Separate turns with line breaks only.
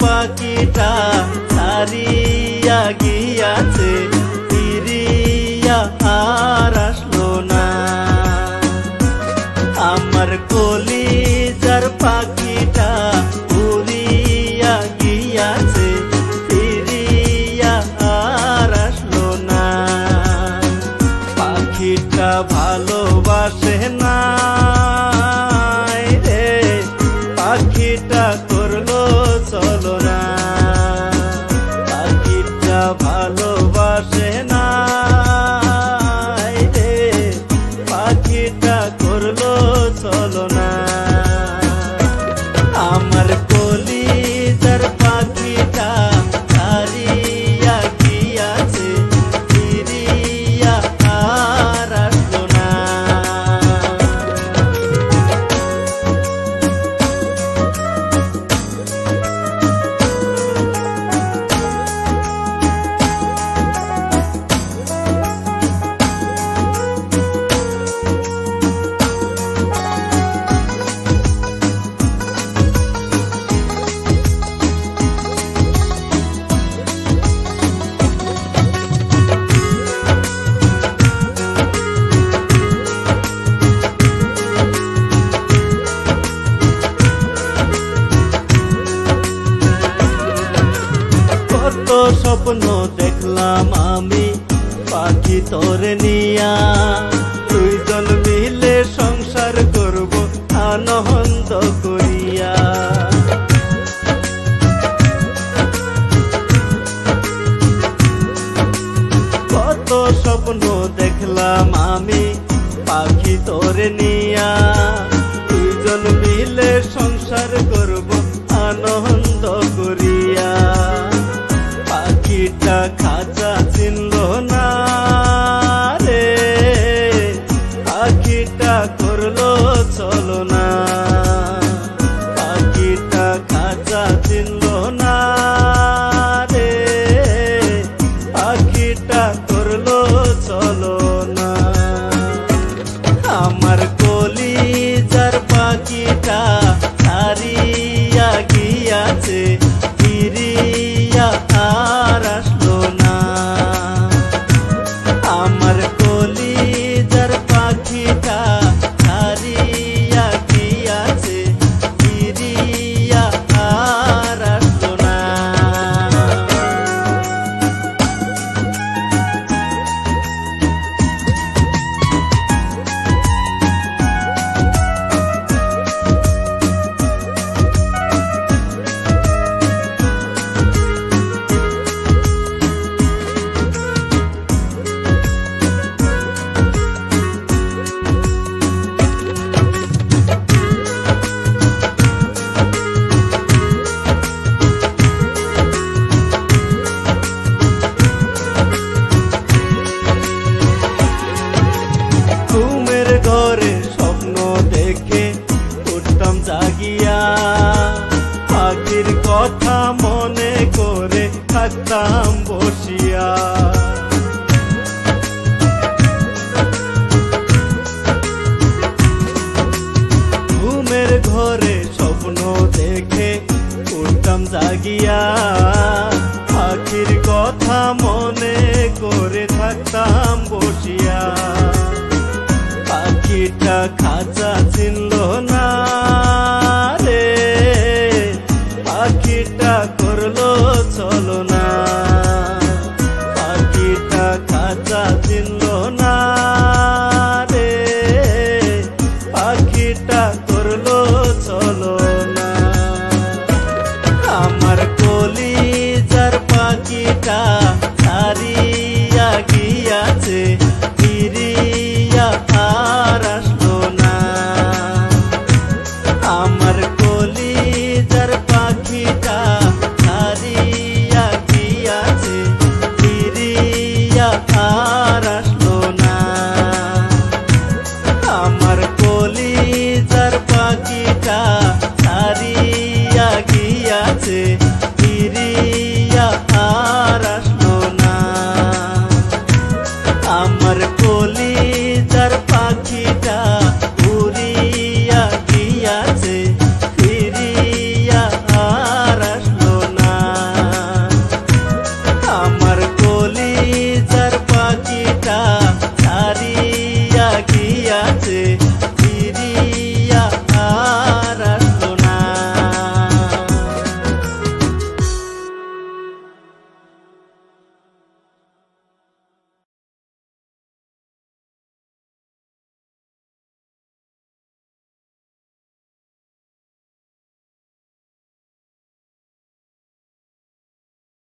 পাখিটা হারিয়া গিয়াছে, ফিরিয়া আর আসলো না। আমার কলিজার পাখিটা উড়িয়া গিয়াছে, ফিরিয়া আর আসলো না। পাখিটা ভালোবাসে না রে, পাখিটা করলো চলো না। পাখিটা ভালোবাসে না রে, পাখিটা করলো চলো না। আমার কলিজার পাখিটা হারিয়া গিয়াছে, ফিরিয়া আর আসলো না। কত স্বপ্ন দেখলাম আমি পাখি তোরে নিয়া, দুইজন মিলে সংসার করব আনন্দ করিয়া। কত স্বপ্ন দেখলাম আমি পাখি তোরে নিয়া, দুইজন মিলে সংসার করব আনন্দ করিয়া। পাখিটা খাঁচা চিনল না রে, পাখিটা করলো চলো না। পাখিটা খাঁচা চিনল না রে, পাখিটা করলো চলো না। আমার কলিজার পাখিটা হারিয়া গিয়াছে, ফিরিয়া আর আসলো না। আমার কলিজার পাখিটা হারিয়া গিয়াছে, ফিরিয়া আর আসলো না। ঘুমের ঘরে স্বপ্ন দেখে উঠতাম জাগিয়া, পাখির কথা মনে করে থাকতাম বসিয়া। ঘুমের ঘরে স্বপ্ন দেখে উঠতাম জাগিয়া, পাখির কথা মনে করে থাকতাম বসিয়া। পাখিটা খাঁচা চিনল না রে, পাখিটা করলো চলো না। পাখিটা খাঁচা চিনল না রে, পাখিটা করলো চলো না। আমার কলিজার পাখিটা